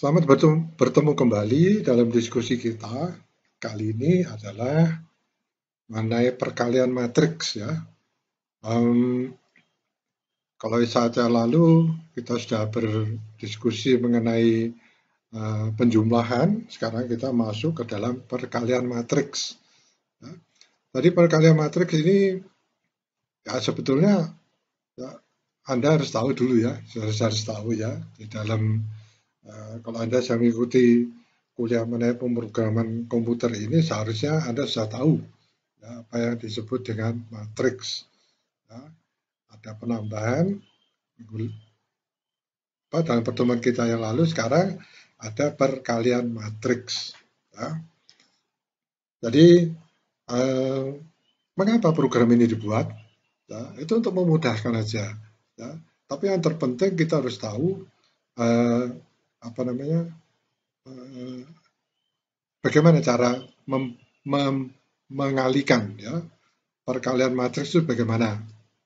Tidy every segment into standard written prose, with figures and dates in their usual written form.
Selamat bertemu kembali dalam diskusi kita. Kali ini adalah mengenai perkalian matriks ya. Kalau saat yang lalu kita sudah berdiskusi mengenai penjumlahan, sekarang kita masuk ke dalam perkalian matriks. Ya. Tadi perkalian matriks ini ya sebetulnya ya, Anda harus tahu dulu ya, harus tahu ya di dalam kalau Anda sudah mengikuti kuliah mengenai pemrograman komputer ini seharusnya Anda sudah tahu ya, apa yang disebut dengan matriks. Ya. Ada penambahan dalam pertemuan kita yang lalu, sekarang ada perkalian matriks. Ya. Jadi mengapa program ini dibuat? Ya, itu untuk memudahkan aja. Ya. Tapi yang terpenting kita harus tahu apa namanya bagaimana cara mengalihkan ya perkalian matriks itu bagaimana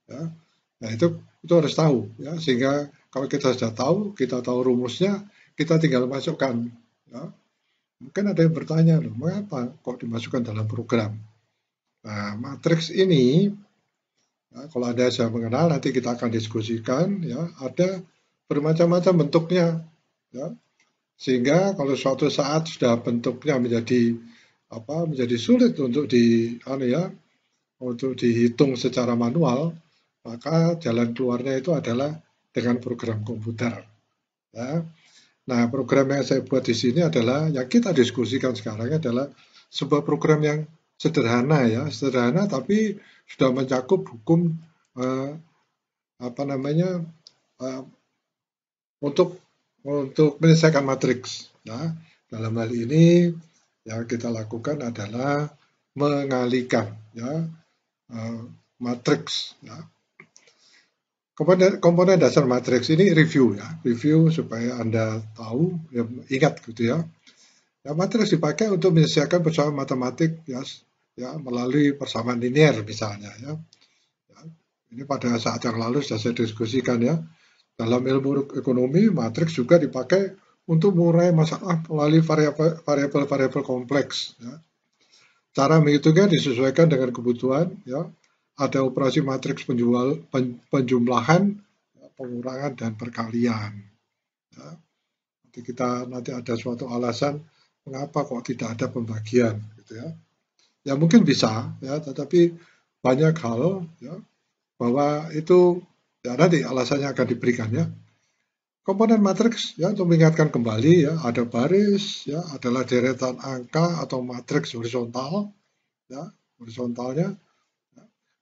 ya. Nah itu harus tahu ya, sehingga kalau kita sudah tahu, kita tahu rumusnya, kita tinggal masukkan ya. Mungkin ada yang bertanya loh, mengapa kok dimasukkan dalam program? Nah, matriks ini ya, kalau Anda sudah mengenal, nanti kita akan diskusikan ya, ada bermacam-macam bentuknya ya. Sehingga kalau suatu saat sudah bentuknya menjadi sulit untuk untuk dihitung secara manual, maka jalan keluarnya itu adalah dengan program komputer. Ya. Nah, program yang saya buat di sini adalah yang kita diskusikan sekarang adalah sebuah program yang sederhana ya, sederhana tapi sudah mencakup hukum eh, apa namanya eh, untuk menyelesaikan matriks. Nah, dalam hal ini yang kita lakukan adalah mengalihkan ya matriks. Ya. Komponen dasar matriks ini review supaya Anda tahu, ya, ingat gitu ya. Ya, matriks dipakai untuk menyelesaikan persoalan matematik ya melalui persamaan linear misalnya ya. Ya. Ini pada saat yang lalu sudah saya diskusikan ya. Dalam ilmu ekonomi, matriks juga dipakai untuk mengurai masalah melalui variabel-variabel kompleks. Ya. Cara menghitungnya disesuaikan dengan kebutuhan. Ya. Ada operasi matriks penjumlahan, pengurangan, dan perkalian. Ya. Nanti ada suatu alasan mengapa kok tidak ada pembagian, gitu ya. Ya mungkin bisa, ya, tetapi banyak hal ya, bahwa itu ya nanti alasannya akan diberikan ya. Komponen matriks ya untuk mengingatkan kembali ya, ada baris ya, adalah deretan angka atau matriks horizontal ya, horizontalnya.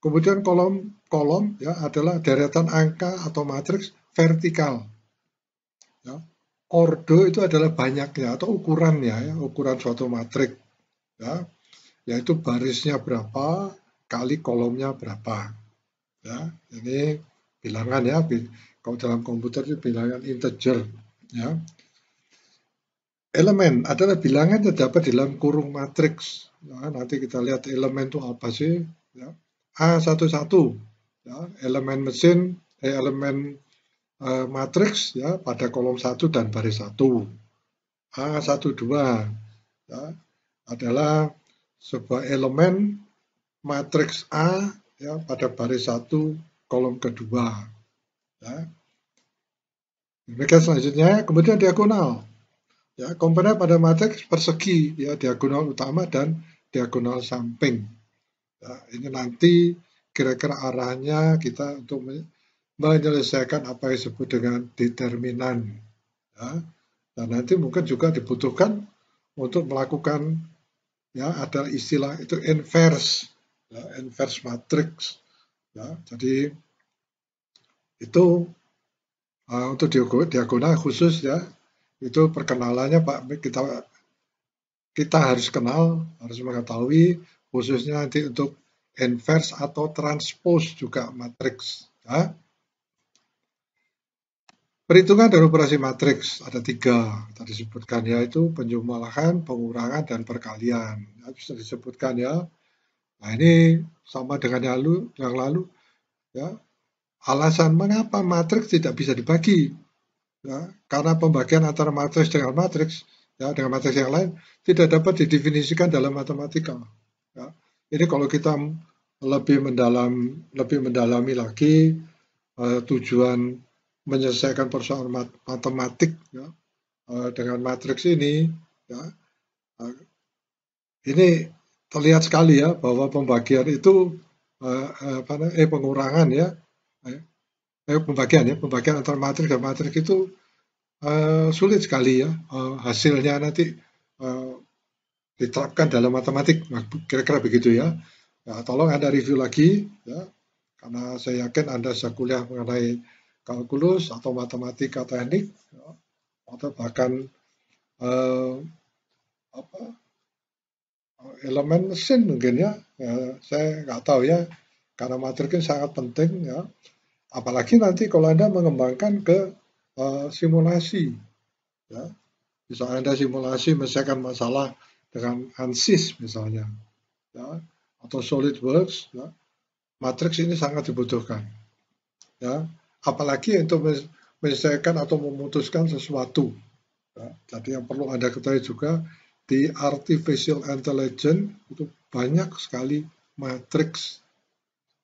Kemudian kolom ya adalah deretan angka atau matriks vertikal. Ya. Ordo itu adalah banyaknya atau ukurannya ya, ukuran suatu matriks ya, yaitu barisnya berapa kali kolomnya berapa. Ya, ini bilangan ya, kalau dalam komputer itu bilangan integer ya. Elemen adalah bilangan yang terdapat dalam kurung matriks. Nah, nanti kita lihat elemen itu apa sih? Ya. A11 ya, elemen mesin, elemen matriks ya pada kolom 1 dan baris 1. A12 ya, adalah sebuah elemen matriks A ya pada baris 1 kolom kedua. Ya. Demikian selanjutnya, kemudian diagonal. Ya, komponen pada matriks persegi ya, diagonal utama dan diagonal samping. Ya, ini nanti kira-kira arahnya kita untuk menyelesaikan apa yang disebut dengan determinan. Ya. Dan nanti mungkin juga dibutuhkan untuk melakukan ya ada istilah itu inverse, ya, inverse matrix. Ya, jadi itu untuk diagonal khusus ya, itu perkenalannya Pak, kita harus kenal, harus mengetahui khususnya nanti untuk inverse atau transpose juga matriks. Ya. Perhitungan dari operasi matriks ada 3 tadi disebutkan yaitu penjumlahan, pengurangan, dan perkalian. Ya, bisa disebutkan ya. Nah ini sama dengan yang lalu ya. Alasan mengapa matriks tidak bisa dibagi. ya, karena pembagian antara matriks dengan matriks, ya, dengan matriks yang lain tidak dapat didefinisikan dalam matematika. Ya. Jadi kalau kita lebih mendalami lagi tujuan menyelesaikan persoalan matematik, ya, dengan matriks ini, ya, ini terlihat sekali ya bahwa pembagian itu pengurangan ya, pembagian antara matriks dan matriks itu sulit sekali ya hasilnya nanti uh, diterapkan dalam matematik, kira-kira begitu ya. Ya, tolong Anda review lagi ya, karena saya yakin Anda sudah kuliah mengenai kalkulus atau matematika teknik, ya, atau bahkan uh, apa, elemen mesin mungkin ya. Ya, saya nggak tahu ya, karena matriks ini sangat penting ya. Apalagi nanti kalau Anda mengembangkan ke simulasi, ya. Bisa Anda simulasi menyelesaikan masalah dengan ANSYS misalnya, ya, atau SolidWorks, ya. Matriks ini sangat dibutuhkan, ya. Apalagi untuk menyelesaikan atau memutuskan sesuatu. Ya. Jadi yang perlu Anda ketahui juga di artificial intelligence itu banyak sekali matriks.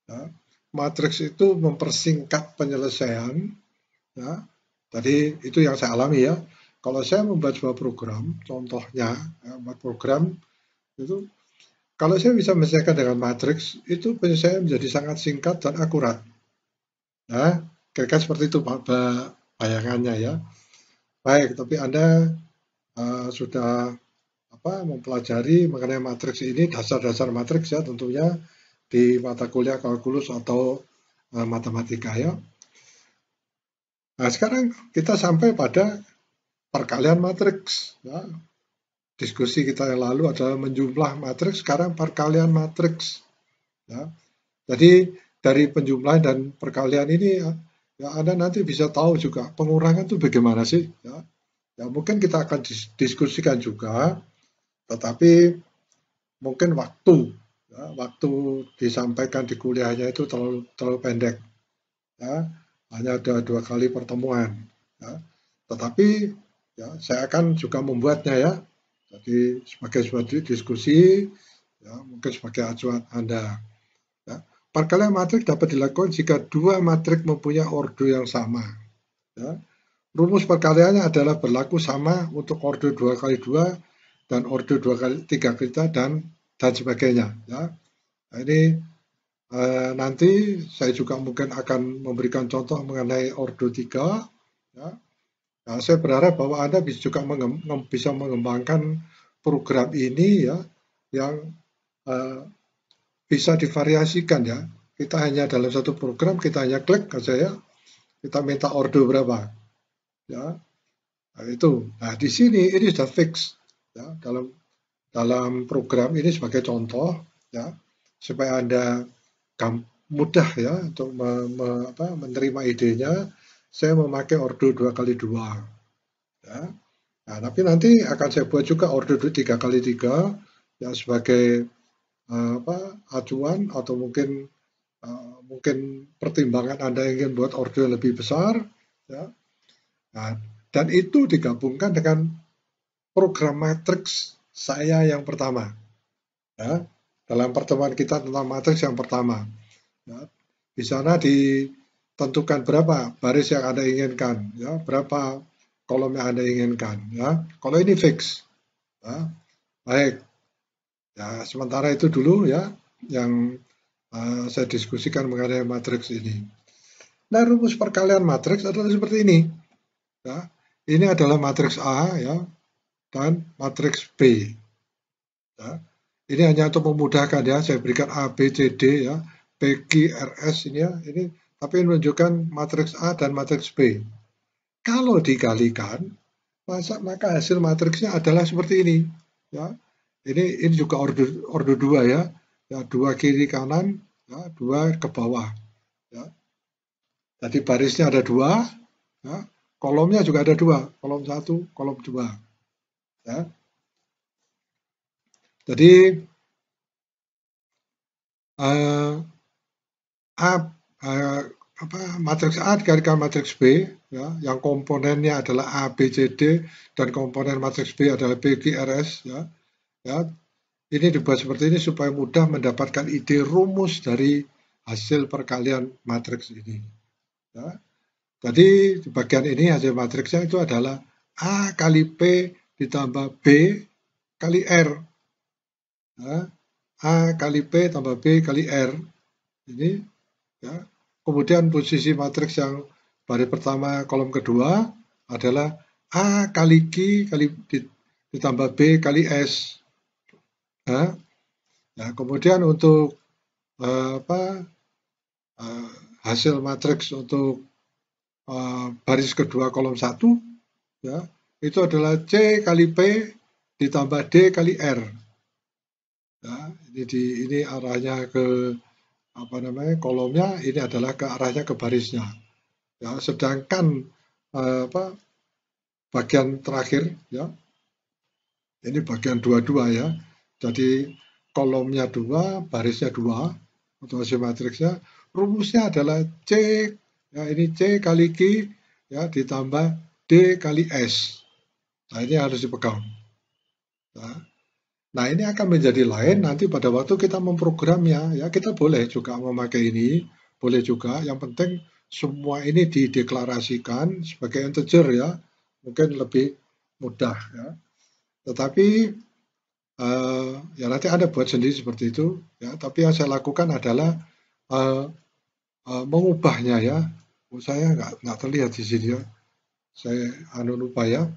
Ya. Matriks itu mempersingkat penyelesaian. Ya. Jadi itu yang saya alami ya. Kalau saya membuat sebuah program, contohnya ya, membuat program itu, kalau saya bisa menyelesaikan dengan matriks, itu penyelesaian menjadi sangat singkat dan akurat. Nah, kira-kira seperti itu Pak bayangannya ya. Baik, tapi Anda sudah mempelajari mengenai matriks ini, dasar-dasar matriks ya tentunya di mata kuliah kalkulus atau matematika ya. Nah, sekarang kita sampai pada perkalian matriks ya. Diskusi kita yang lalu adalah menjumlah matriks, sekarang perkalian matriks ya. Jadi dari penjumlahan dan perkalian ini ya Anda nanti bisa tahu juga pengurangan itu bagaimana sih ya. Ya mungkin kita akan diskusikan juga, tetapi mungkin waktu disampaikan di kuliahnya itu terlalu pendek ya, hanya ada 2 kali pertemuan ya. Tetapi ya saya akan juga membuatnya ya, jadi sebagai sebuah diskusi ya, mungkin sebagai acuan Anda ya. Perkalian matriks dapat dilakukan jika dua matriks mempunyai ordo yang sama ya. Rumus perkaliannya adalah berlaku sama untuk ordo 2 kali 2 dan ordo 2 kali 3 dan sebagainya ya. Nah, ini nanti saya juga mungkin akan memberikan contoh mengenai ordo 3 ya. Nah, saya berharap bahwa Anda bisa juga bisa mengembangkan program ini ya, yang bisa divariasikan ya. Kita hanya dalam satu program, kita hanya klik saja ya, kita minta ordo berapa ya. Nah, itu. Nah, di sini ini sudah fix ya, dalam program ini sebagai contoh ya, supaya Anda mudah ya untuk menerima idenya. Saya memakai ordo 2 kali 2 ya. Nah, tapi nanti akan saya buat juga ordo 3 kali 3 ya, sebagai acuan atau mungkin pertimbangan Anda ingin buat ordo yang lebih besar ya. Nah, dan itu digabungkan dengan program matriks saya yang pertama ya, dalam pertemuan kita tentang matriks yang pertama ya. Di sana ditentukan berapa baris yang Anda inginkan ya, berapa kolom yang Anda inginkan ya. Kalau ini fix ya. Baik ya, sementara itu dulu ya yang saya diskusikan mengenai matriks ini. Nah, rumus perkalian matriks adalah seperti ini ya. Ini adalah matriks A ya, dan matriks B ya. Ini hanya untuk memudahkan ya, saya berikan A, B, C, D ya, P, Q, R, S ini ya, ini tapi menunjukkan matriks A dan matriks B. Kalau dikalikan, maka hasil matriksnya adalah seperti ini ya. Ini juga ordo 2 ya, 2 kiri kanan ya, 2 ke bawah ya. Jadi barisnya ada 2 ya, kolomnya juga ada 2, kolom 1, kolom 2 ya. Jadi matriks A dikalikan matriks B, ya, yang komponennya adalah A, B, C, D, dan komponen matriks B adalah P, Q, R, S, ya. Ini dibuat seperti ini supaya mudah mendapatkan ide rumus dari hasil perkalian matriks ini. Ya. Jadi di bagian ini hasil matriksnya itu adalah A kali P ditambah B kali R. Ya. A kali P tambah B kali R. Ini, ya. Kemudian posisi matriks yang baris pertama kolom kedua adalah A kali Q kali ditambah B kali S. Ya. Nah, kemudian untuk hasil matriks untuk baris kedua kolom 1, ya, itu adalah C kali P ditambah D kali R. Ya, ini arahnya ke kolomnya, ini adalah ke arahnya ke barisnya. Ya, sedangkan bagian terakhir, ya, ini bagian 22, ya. Jadi kolomnya 2, barisnya 2 untuk hasil matriksnya. Rumusnya adalah C, ya, ini C kali Q, ya, ditambah D kali S. Nah, ini harus dipegang. Nah, ini akan menjadi lain nanti pada waktu kita memprogramnya, ya. Kita boleh juga memakai ini, boleh juga. Yang penting semua ini dideklarasikan sebagai integer, ya, mungkin lebih mudah, ya. Tetapi ya nanti Anda buat sendiri seperti itu, ya. Tapi yang saya lakukan adalah mengubahnya, ya. Saya nggak terlihat di sini, ya. Saya lupa, ya.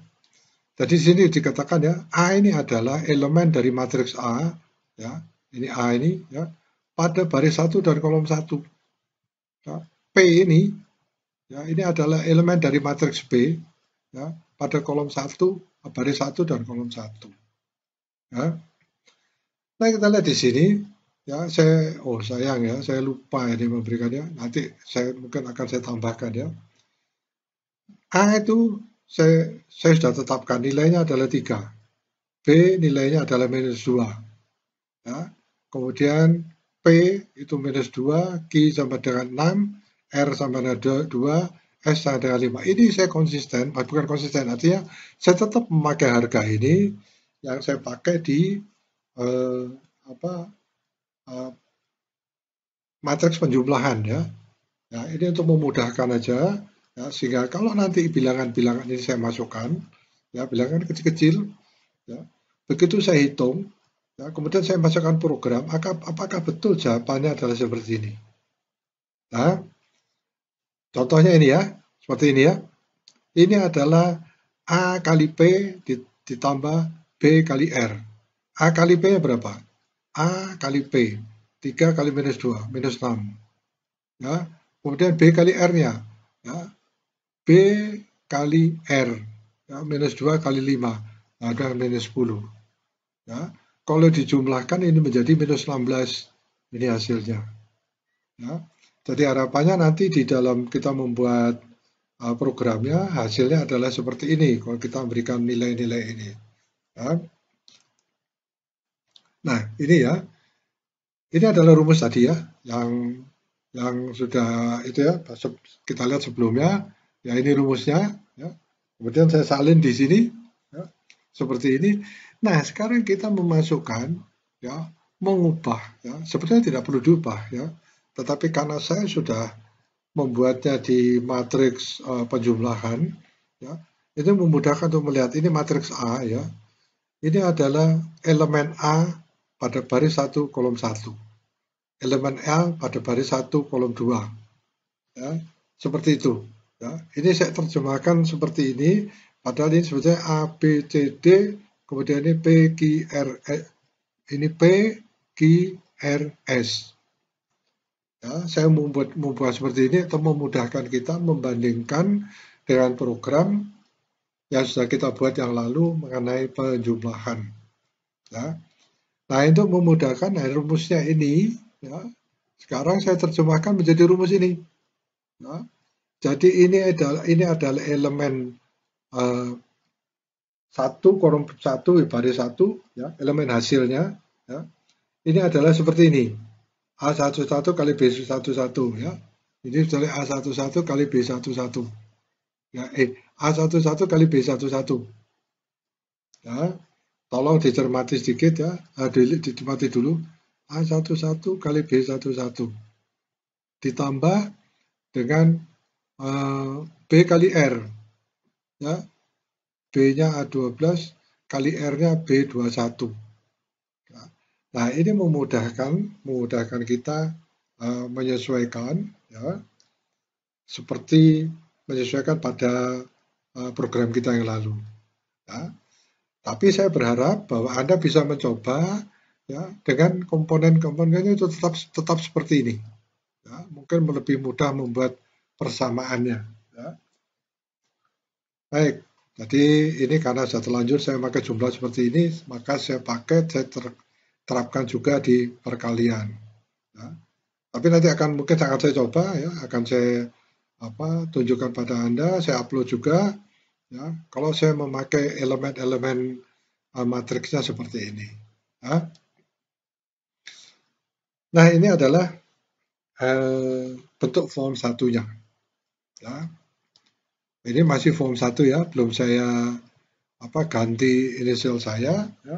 Jadi di sini dikatakan, ya, A ini adalah elemen dari matriks A, ya. Ini A ini, ya, pada baris 1 dan kolom 1. Ya. P ini, ya, ini adalah elemen dari matriks B, ya, pada kolom 1, baris 1 dan kolom 1. Ya. Nah, kita lihat di sini, ya, sayang, ya, saya lupa ini memberikannya. Nanti mungkin akan saya tambahkan, ya. A itu saya sudah tetapkan nilainya adalah 3. B nilainya adalah -2. Ya. Kemudian P itu -2, Q sama dengan 6, R sama dengan 2, S sama dengan 5. Ini saya konsisten, bukan konsisten, artinya saya tetap memakai harga ini yang saya pakai di matriks penjumlahan, ya. Ya, ini untuk memudahkan aja, ya, sehingga kalau nanti bilangan-bilangan ini saya masukkan, ya, bilangan kecil-kecil, ya, begitu saya hitung, ya, kemudian saya masukkan program, apakah betul jawabannya adalah seperti ini. Nah, contohnya ini, ya, seperti ini, ya. Ini adalah A kali P ditambah B kali R. A kali P berapa? A kali P, 3 kali -2, -6. Ya. Kemudian B kali R-nya, ya, B kali R, ya, -2 kali 5, ada -10. Ya. Kalau dijumlahkan ini menjadi -16, ini hasilnya. Ya. Jadi harapannya nanti di dalam kita membuat programnya, hasilnya adalah seperti ini, kalau kita berikan nilai-nilai ini. Ya. Nah, ini, ya, ini adalah rumus tadi, ya, yang sudah itu, ya, kita lihat sebelumnya, ya, ini rumusnya, ya. Kemudian saya salin di sini, ya, seperti ini. Nah, sekarang kita memasukkan, ya, mengubah, ya, sebetulnya tidak perlu diubah, ya, tetapi karena saya sudah membuatnya di matriks penjumlahan, ya, itu memudahkan untuk melihat ini matriks A, ya. Ini adalah elemen A pada baris 1 kolom 1. Elemen L pada baris 1 kolom 2, ya, seperti itu, ya. Ini saya terjemahkan seperti ini, padahal ini sebetulnya A, B, C, D, kemudian ini P, Q, R, ini P, Q, R, S. Ya, saya membuat seperti ini untuk memudahkan kita membandingkan dengan program yang sudah kita buat yang lalu mengenai penjumlahan. Ya. Nah, untuk memudahkan, rumusnya ini, ya, sekarang saya terjemahkan menjadi rumus ini. Ya. Jadi ini adalah elemen 1 kolom 1 baris 1, ya, elemen hasilnya, ya. Ini adalah seperti ini. A11 kali B11, ya. Ini misalnya A11 kali B11. Ya, A11 kali B11. Ya, tolong dicermati sedikit ya. Dicermati dulu. A11 kali B11 ditambah dengan B kali R. Ya, B-nya A12 kali R-nya B21. Nah, ini memudahkan kita menyesuaikan, ya, seperti menyesuaikan pada program kita yang lalu. Ya. Tapi saya berharap bahwa Anda bisa mencoba, ya, dengan komponen-komponennya itu tetap seperti ini. Ya. Mungkin lebih mudah membuat persamaannya. Ya. Baik, jadi ini karena sudah terlanjur saya pakai jumlah seperti ini, maka saya terapkan juga di perkalian. Ya. Tapi nanti mungkin akan saya coba, ya, akan saya tunjukkan pada Anda, saya upload juga, ya, kalau saya memakai elemen-elemen matriksnya seperti ini. Ya. Nah, ini adalah bentuk form satunya. Ya. Ini masih form 1 ya, belum saya ganti inisial saya. Ya.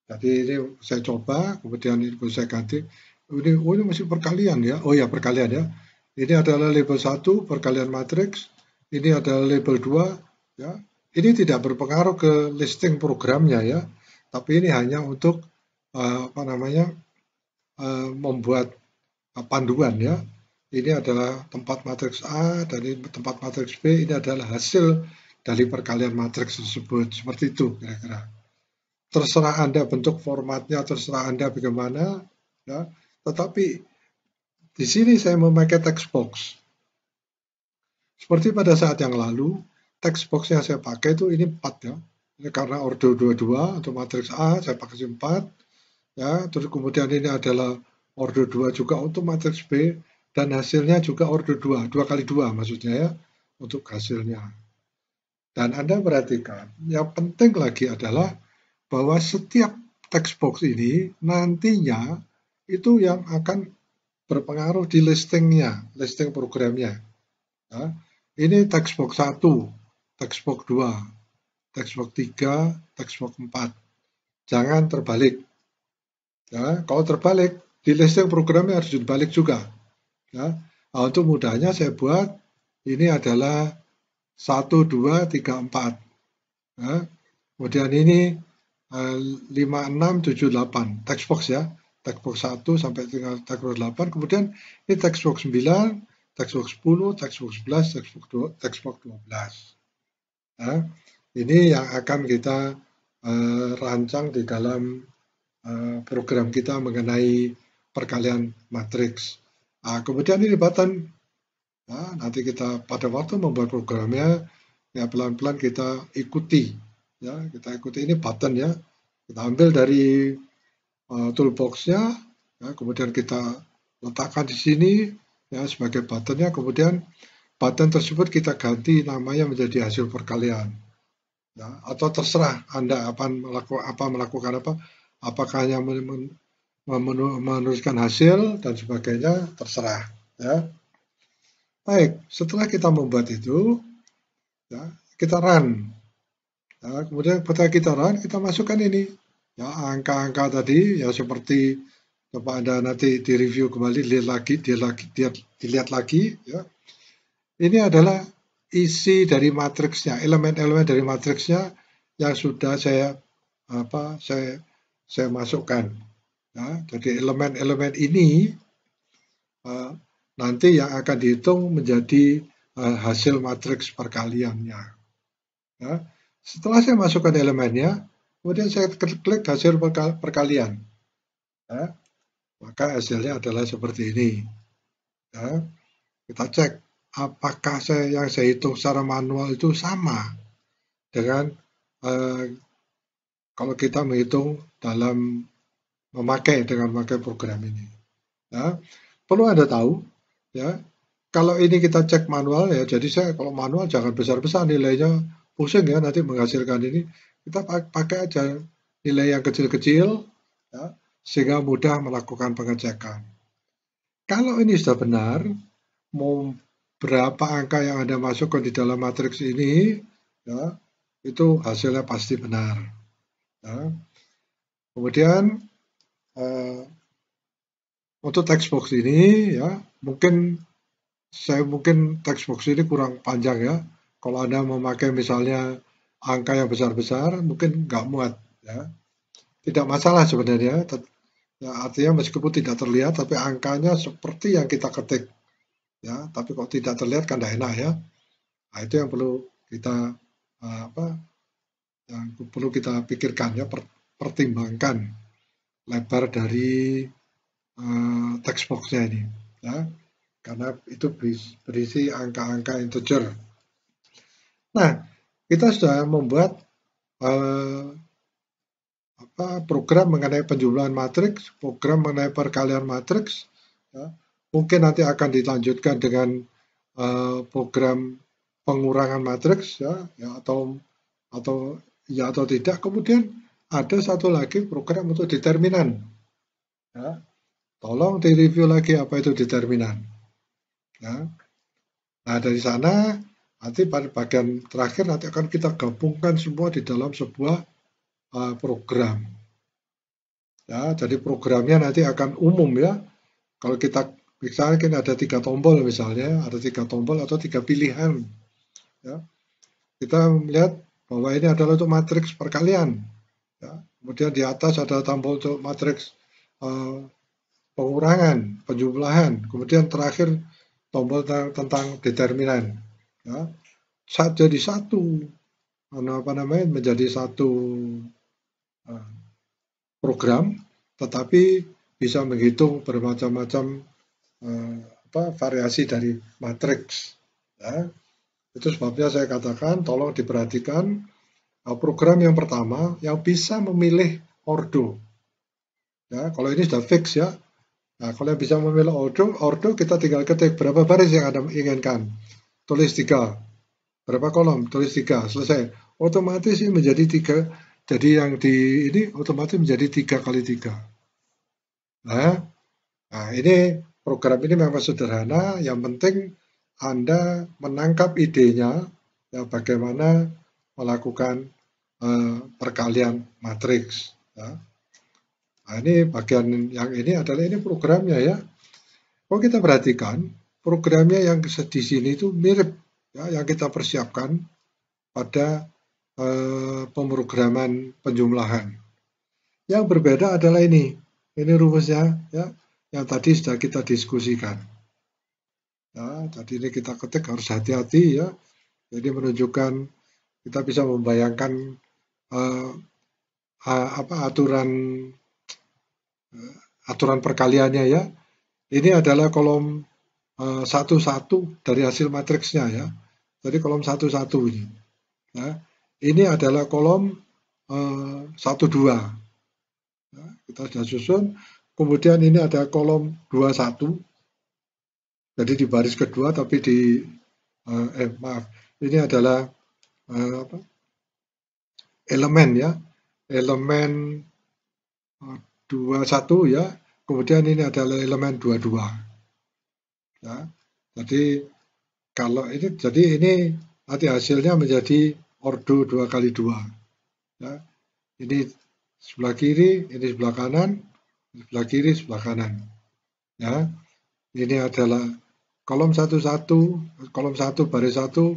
Jadi ini saya coba, kemudian ini saya ganti. Ini masih perkalian ya. Oh ya, perkalian ya. Ini adalah label 1 perkalian matriks. Ini adalah label 2 ya. Ini tidak berpengaruh ke listing programnya ya. Tapi ini hanya untuk membuat panduan ya. Ini adalah tempat matriks A dan ini tempat matriks B. Ini adalah hasil dari perkalian matriks tersebut. Seperti itu kira-kira. Terserah Anda bentuk formatnya, terserah Anda bagaimana, ya. Tetapi di sini saya memakai text box. Seperti pada saat yang lalu, text box yang saya pakai itu ini 4 ya. Ini karena ordo 22 untuk matriks A saya pakai 4 ya. Terus kemudian ini adalah ordo 2 juga untuk matriks B dan hasilnya juga ordo 2, 2 kali 2 maksudnya ya untuk hasilnya. Dan Anda perhatikan, yang penting lagi adalah bahwa setiap text box ini nantinya itu yang akan berpengaruh di listingnya, listing programnya. Ya. Ini text box 1, text box 2, text box 3, text box 4. Jangan terbalik. Ya, kalau terbalik, di listing programnya harus dibalik juga. Ya. Nah, untuk mudahnya saya buat ini adalah 1, 2, 3, 4. Ya. Kemudian ini 5, 6, 7, 8. Text box ya. Text box 1 sampai text box 8. Kemudian ini text box 9, text box 10, text box 11, text box 12. Ya. Ini yang akan kita rancang di dalam program kita mengenai perkalian matriks. Nah, kemudian ini button. Ya, nanti kita pada waktu membuat programnya, ya pelan-pelan kita ikuti. Ya, kita ikuti ini button ya. Kita ambil dari toolbox-nya, ya, kemudian kita letakkan di sini ya sebagai button-nya. Kemudian button tersebut kita ganti namanya menjadi hasil perkalian. Ya, atau terserah Anda melakukan apa. Apakah hanya menuliskan hasil dan sebagainya, terserah. Ya. Baik, setelah kita membuat itu, ya, kita run. Ya, kemudian setelah kita run, kita masukkan ini. Ya, angka-angka tadi, ya seperti coba Anda nanti di review kembali, dilihat lagi. Ya. Ini adalah isi dari matriksnya, elemen-elemen dari matriksnya yang sudah saya masukkan. Ya, jadi elemen-elemen ini nanti yang akan dihitung menjadi hasil matriks perkaliannya. Ya. Setelah saya masukkan elemennya, kemudian saya klik hasil perkalian. Ya. Maka hasilnya adalah seperti ini. Ya. Kita cek apakah yang saya hitung secara manual itu sama dengan kalau kita menghitung memakai program ini. Ya. Perlu Anda tahu, ya, kalau ini kita cek manual ya, jadi kalau manual jangan besar-besar nilainya, pusing ya nanti menghasilkan ini. Kita pakai aja nilai yang kecil-kecil, ya, sehingga mudah melakukan pengecekan. Kalau ini sudah benar, mau berapa angka yang Anda masukkan di dalam matriks ini, ya, itu hasilnya pasti benar. Ya. Kemudian untuk text box ini, ya, mungkin text box ini kurang panjang ya. Kalau Anda memakai misalnya angka yang besar-besar, mungkin nggak muat. Ya. Tidak masalah sebenarnya. Ya, artinya meskipun tidak terlihat, tapi angkanya seperti yang kita ketik. Ya, tapi kok tidak terlihat kan tidak enak ya. Nah, itu yang perlu kita yang perlu kita pikirkan ya, pertimbangkan lebar dari text box-nya ini. Ya, karena itu berisi angka-angka integer. Nah, kita sudah membuat program mengenai penjumlahan matriks, program mengenai perkalian matriks. Ya. Mungkin nanti akan dilanjutkan dengan program pengurangan matriks, ya atau ya atau tidak. Kemudian ada satu lagi program untuk determinan. Ya. Tolong direview lagi apa itu determinan. Ya. Nah, dari sana nanti pada bagian terakhir nanti akan kita gabungkan semua di dalam sebuah program. Ya, jadi programnya nanti akan umum ya. Kalau kita misalnya ada 3 tombol misalnya, ada 3 tombol atau 3 pilihan. Ya. Kita melihat bahwa ini adalah untuk matriks perkalian. Ya. Kemudian di atas ada tombol untuk matriks pengurangan, penjumlahan. Kemudian terakhir tombol tentang determinan. Ya. Jadi satu menjadi satu program, tetapi bisa menghitung bermacam-macam variasi dari matriks. Ya. Itu sebabnya saya katakan tolong diperhatikan program yang pertama yang bisa memilih ordo. Ya, kalau ini sudah fix ya. Nah, kalau yang bisa memilih ordo kita tinggal ketik berapa baris yang Anda inginkan. Tulis 3. Berapa kolom? Tulis 3. Selesai. Otomatis ini menjadi 3. Jadi yang di ini otomatis menjadi 3 kali 3. Nah, ini program ini memang sederhana. Yang penting Anda menangkap idenya ya, bagaimana melakukan perkalian matriks. Ya. Nah, ini bagian yang ini adalah ini programnya ya. Kalau kita perhatikan programnya yang di sini itu mirip ya, yang kita persiapkan pada pemrograman penjumlahan. Yang berbeda adalah ini rumusnya ya, yang tadi sudah kita diskusikan. Ya, tadi ini kita ketik harus hati-hati ya. Jadi menunjukkan kita bisa membayangkan aturan perkaliannya ya. Ini adalah kolom 1-1 dari hasil matriksnya ya. Jadi kolom 1-1 ini. Ya. Ini adalah kolom 1-2. Ya, kita sudah susun. Kemudian ini ada kolom 2-1. Jadi di baris kedua tapi di ini adalah elemen ya. Elemen 21 ya. Kemudian ini adalah elemen 22. Ya. Jadi kalau ini nanti hasilnya menjadi ordo 2 kali 2. Ya. Ini sebelah kiri, ini sebelah kanan, sebelah kiri, sebelah kanan. Ya. Ini adalah kolom 1-1, kolom 1 baris 1,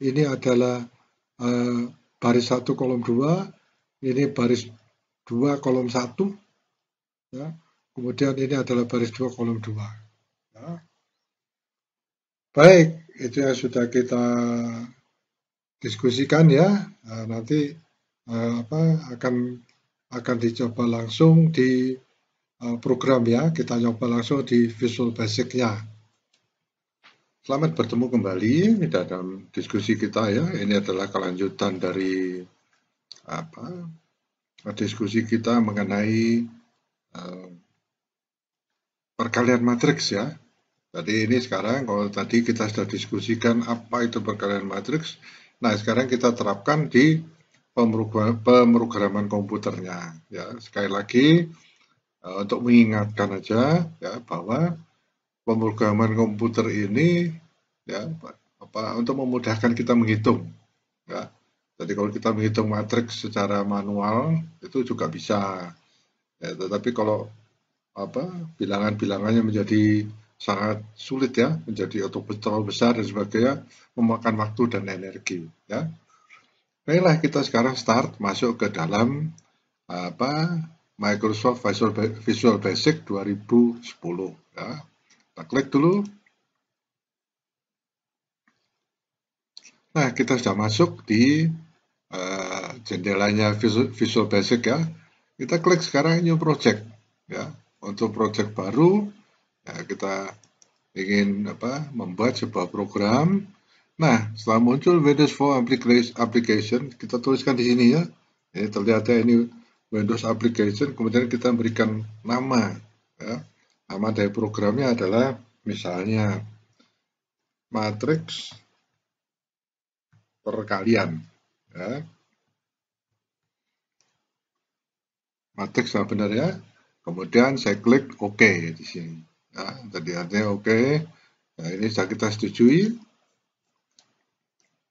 ini adalah baris 1 kolom 2, ini baris 2 kolom 1. Ya. Kemudian ini adalah baris 2 kolom 2. Ya. Baik, itu yang sudah kita diskusikan ya. Nanti akan dicoba langsung di program ya. Kita coba langsung di Visual Basic-nya. Selamat bertemu kembali dalam diskusi kita ya. Ini adalah kelanjutan dari diskusi kita mengenai perkalian matriks ya. Jadi ini sekarang kalau tadi kita sudah diskusikan apa itu perkalian matriks. Nah, sekarang kita terapkan di pemrograman komputernya ya. Sekali lagi untuk mengingatkan aja ya bahwa pemrograman komputer ini ya untuk memudahkan kita menghitung ya. Jadi kalau kita menghitung matriks secara manual itu juga bisa ya, tetapi kalau bilangan-bilangannya menjadi sangat sulit ya, menjadi terlalu besar dan sebagainya, memakan waktu dan energi ya. Baiklah, kita sekarang start masuk ke dalam Microsoft Visual Basic 2010 ya. Kita klik dulu. Nah, kita sudah masuk di jendelanya Visual Basic ya. Kita klik sekarang New Project ya. Untuk project baru ya, kita ingin membuat sebuah program. Nah, setelah muncul Windows Phone Application, kita tuliskan di sini ya. Ini terlihat ya, ini Windows Application, kemudian kita berikan nama ya. Nama dari programnya adalah misalnya matriks perkalian ya. Matriks yang benar ya. Kemudian saya klik OK di sini. Ya, tadi artinya OK. Nah, ini sudah kita setujui.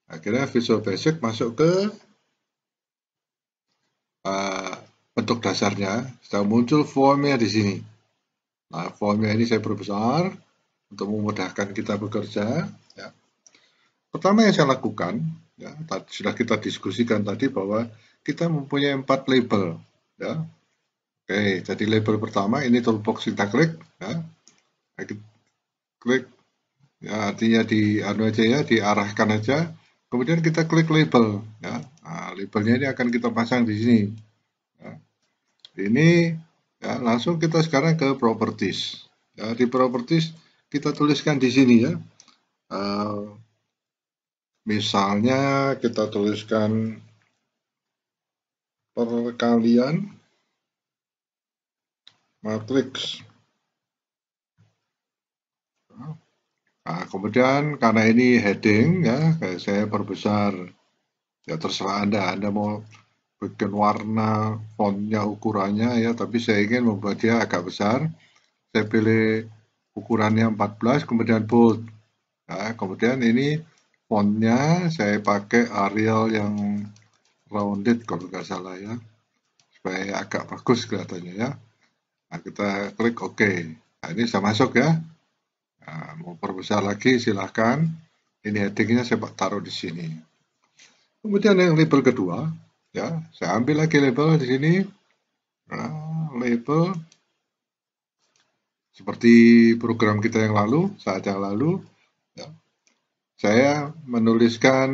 Akhirnya Visual Basic masuk ke bentuk dasarnya. Sudah muncul formnya di sini. Nah, formnya ini saya perbesar untuk memudahkan kita bekerja. Ya. Pertama yang saya lakukan, ya, sudah kita diskusikan tadi bahwa kita mempunyai 4 label. Ya. Oke, jadi label pertama ini toolbox kita klik. Ya. Klik, ya, artinya diarahkan aja. Kemudian kita klik label. Ya. Nah, labelnya ini akan kita pasang di sini. Ya. Ini ya, langsung kita sekarang ke properties. Ya, di properties kita tuliskan di sini ya. Misalnya kita tuliskan perkalian matriks. Nah, kemudian karena ini heading ya, kayak saya perbesar. Ya terserah Anda mau bikin warna fontnya ukurannya ya, tapi saya ingin membuat dia agak besar. Saya pilih ukurannya 14, kemudian bold. Nah, kemudian ini fontnya saya pakai Arial yang rounded kalau nggak salah ya, supaya agak bagus kelihatannya ya. Nah, kita klik OK. Nah, ini sudah masuk ya. Nah, mau perbesar lagi silahkan. Ini headingnya saya taruh di sini. Kemudian yang label kedua, ya saya ambil lagi label di sini. Nah, label seperti program kita yang lalu, saat yang lalu, ya, saya menuliskan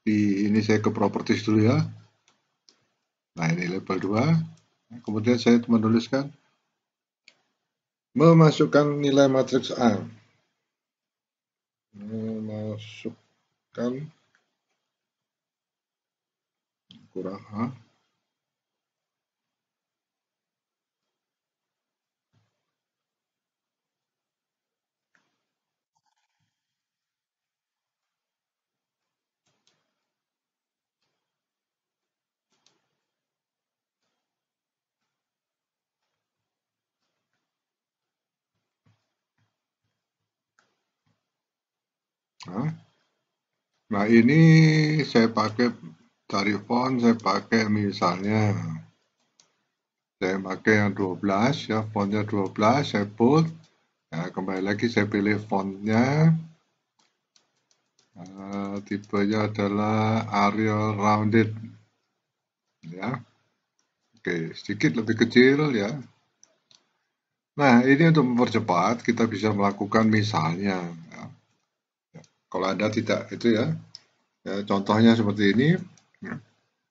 di ini saya ke properties dulu ya. Nah ini label 2. Kemudian saya menuliskan memasukkan nilai matriks A. Memasukkan kurang A. Nah ini saya pakai dari font, saya pakai misalnya saya pakai yang 12 ya, fontnya 12, saya bold. Nah, kembali lagi saya pilih fontnya, tipenya adalah Arial rounded ya. Oke, sedikit lebih kecil ya. Nah ini untuk mempercepat kita bisa melakukan misalnya ya. Kalau Anda tidak itu ya, contohnya seperti ini ya.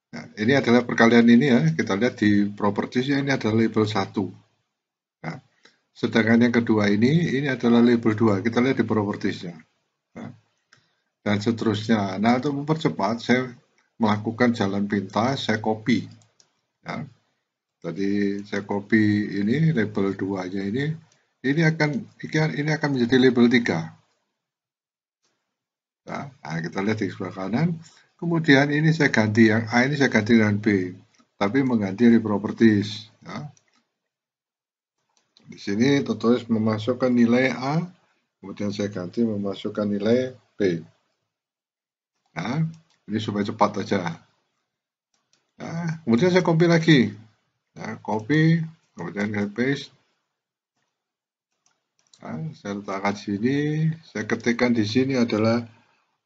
Nah, ini adalah perkalian ini ya, kita lihat di properties ya, ini adalah label 1 ya. Sedangkan yang kedua ini adalah label 2, kita lihat di propertiesnya ya. Dan seterusnya. Nah untuk mempercepat saya melakukan jalan pintas, saya copy ya. Tadi saya copy ini label 2 nya ini akan menjadi label 3 ya. Nah, kita lihat di sebelah kanan. Kemudian ini saya ganti yang A, ini saya ganti dengan B, tapi mengganti di properties ya. Di sini tertulis memasukkan nilai A, kemudian saya ganti memasukkan nilai B. Nah, ini supaya cepat aja. Nah, kemudian saya copy lagi. Nah, copy, kemudian saya paste. Nah, saya letakkan di sini. Saya ketikkan di sini adalah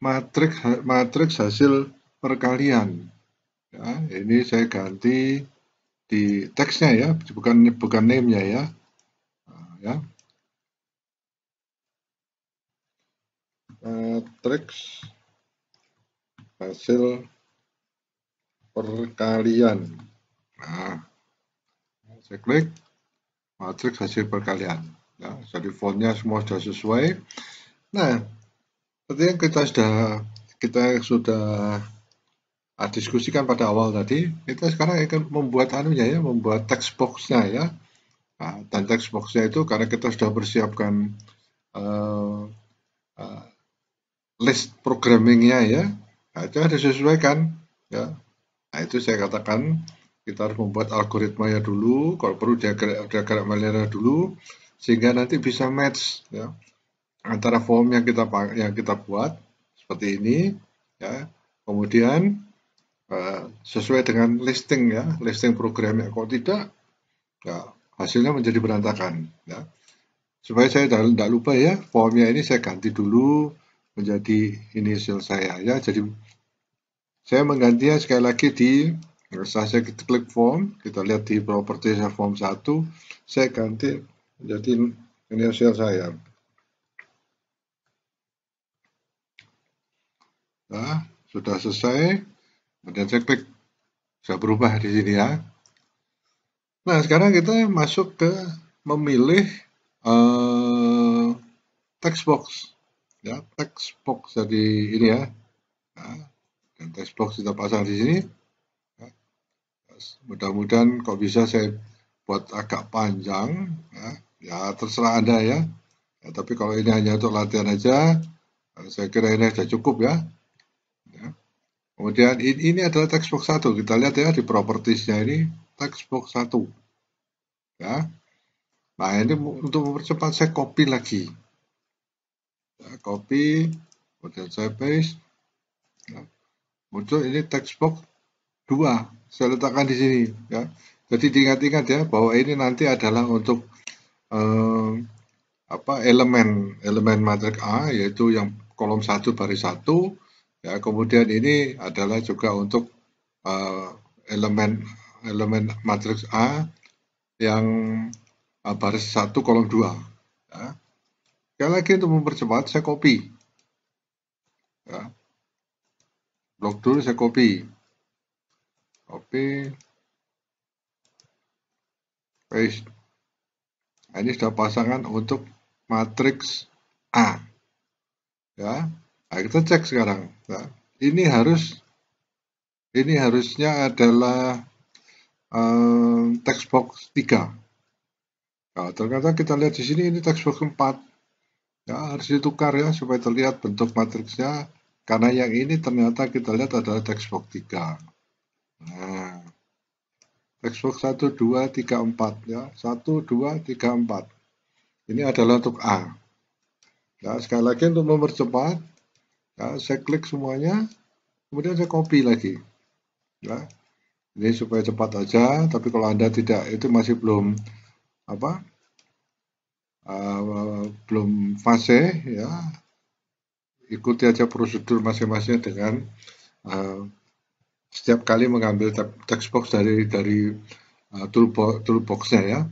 matriks hasil perkalian. Ya, ini saya ganti di teksnya ya, bukan name-nya ya. Nah, ya. Matriks hasil perkalian. Nah, saya klik matriks hasil perkalian. Ya, jadi fontnya semua sudah sesuai. Nah, seperti yang kita sudah diskusikan pada awal tadi, kita sekarang akan membuat text box-nya ya. Nah, dan text box-nya itu karena kita sudah persiapkan list programmingnya ya, nah, itu harus disesuaikan ya. Nah, itu saya katakan kita harus membuat algoritmanya dulu, kalau perlu diagram linear dulu, sehingga nanti bisa match ya antara form yang kita buat seperti ini ya. Kemudian sesuai dengan listing ya, listing programnya. Kalau tidak, ya hasilnya menjadi berantakan ya. Supaya saya tidak lupa ya, formnya ini saya ganti dulu menjadi inisial saya ya. Jadi saya menggantinya sekali lagi setelah saya klik form, kita lihat di properties form 1, saya ganti menjadi inisial saya. Nah, sudah selesai. Kemudian saya klik, sudah berubah di sini ya. Nah, sekarang kita masuk ke memilih text box. Ya, text box jadi ini ya. Nah, dan text box kita pasang di sini. Mudah-mudahan kok bisa saya buat agak panjang ya, ya terserah Anda ya. Ya, tapi kalau ini hanya untuk latihan aja, saya kira ini sudah cukup ya. Ya. Kemudian ini adalah text box 1. Kita lihat ya di propertiesnya ini text box 1. Ya. Nah, ini untuk mempercepat saya copy lagi. Ya, copy, kemudian saya paste. Ya. Muncul ini text box 2. Saya letakkan di sini ya. Jadi diingat-ingat ya bahwa ini nanti adalah untuk elemen matriks A, yaitu yang kolom 1 baris 1 ya. Kemudian ini adalah juga untuk elemen matriks A yang baris 1 kolom 2 ya. Sekali lagi untuk mempercepat saya copy ya. Blok dulu saya copy paste. Nah, ini sudah pasangan untuk matriks A ya. Nah, kita cek sekarang ya. Ini harusnya adalah text box 3. Nah, ternyata kita lihat di sini ini text box 4. Ya, harus ditukar ya supaya terlihat bentuk matriksnya, karena yang ini ternyata kita lihat adalah text box 3. Nah, text box 1 2 3 4 ya. 1 2 3 4. Ini adalah untuk A. Ya, sekali lagi untuk mempercepat, ya, saya klik semuanya, kemudian saya copy lagi. Ya. Ini supaya cepat aja, tapi kalau Anda tidak, itu masih belum belum fase ya, ikuti aja prosedur masing-masing dengan setiap kali mengambil text box dari toolbox-nya ya.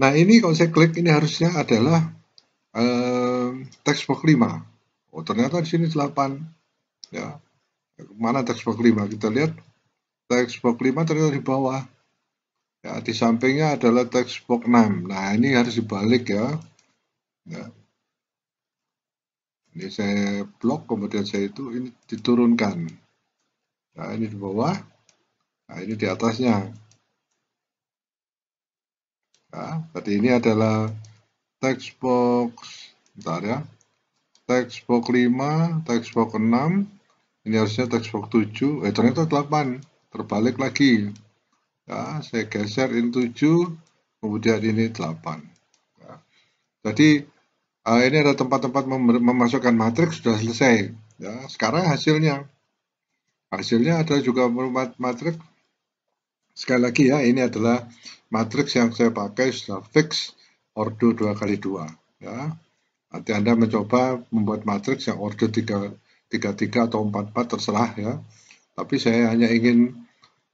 Nah, ini kalau saya klik, ini harusnya adalah text box 5. Oh, ternyata di sini 8 ya. Mana text box 5? Kita lihat text box 5 ternyata di bawah. Ya, di sampingnya adalah text box 6. Nah, ini harus dibalik ya. Ya. Ini saya blok, kemudian ini diturunkan. Nah, ini di bawah. Nah, ini di atasnya. Nah, tadi ini adalah text box, bentar ya. Text box 5, text box 6. Ini harusnya text box 7. Ternyata 8. Terbalik lagi. Ya, saya geser ini 7. kemudian ini 8. Ya. Jadi ini ada tempat-tempat memasukkan matriks sudah selesai. Ya, sekarang hasilnya ada juga matriks. Sekali lagi ya, ini adalah matriks yang saya pakai sudah fix ordo 2x2. Ya. Nanti Anda mencoba membuat matriks yang ordo 3 atau 4 terserah ya. Tapi saya hanya ingin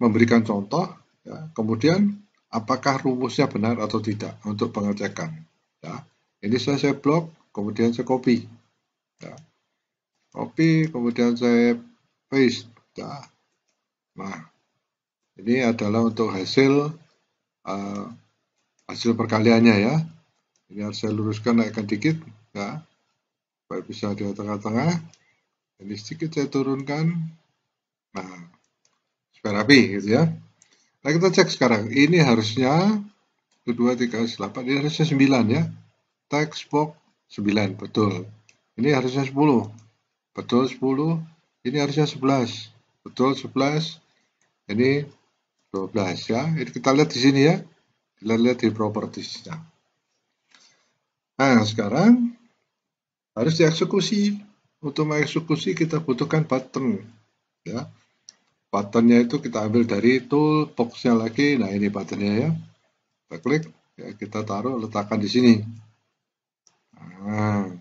memberikan contoh ya. Kemudian apakah rumusnya benar atau tidak untuk pengecekan. Ya. Ini saya blok, kemudian saya copy. Ya. Copy, kemudian saya paste. Ya. Nah, ini adalah untuk hasil perkaliannya ya. Ini harus saya luruskan, naikkan dikit ya, supaya bisa di tengah-tengah. Ini sedikit saya turunkan. Nah, supaya rapi gitu ya. Nah, kita cek sekarang. Ini harusnya 2, 3, 8, ini harusnya 9 ya. Text box 9, betul. Ini harusnya 10. Betul 10. Ini harusnya 11. Betul 11. Ini 12 ya. Ini kita lihat di sini ya. Kita lihat di propertiesnya. Nah, sekarang harus dieksekusi. Untuk mengeksekusi kita butuhkan button ya. Buttonnya itu kita ambil dari toolbox-nya lagi. Nah, ini buttonnya ya. Kita klik, ya, kita taruh, letakkan di sini. Nah,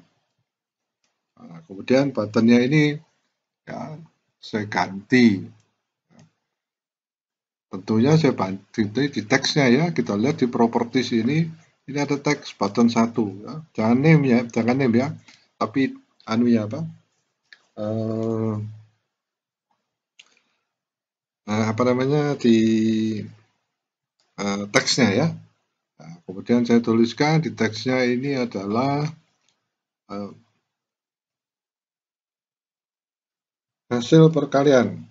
kemudian buttonnya ini ya saya ganti. Tentunya saya ganti di teksnya ya. Kita lihat di properties ini ada teks button 1 ya. Jangan name ya. Tapi anunya apa? Apa namanya di teksnya ya. Nah, kemudian saya tuliskan di teksnya ini adalah hasil perkalian.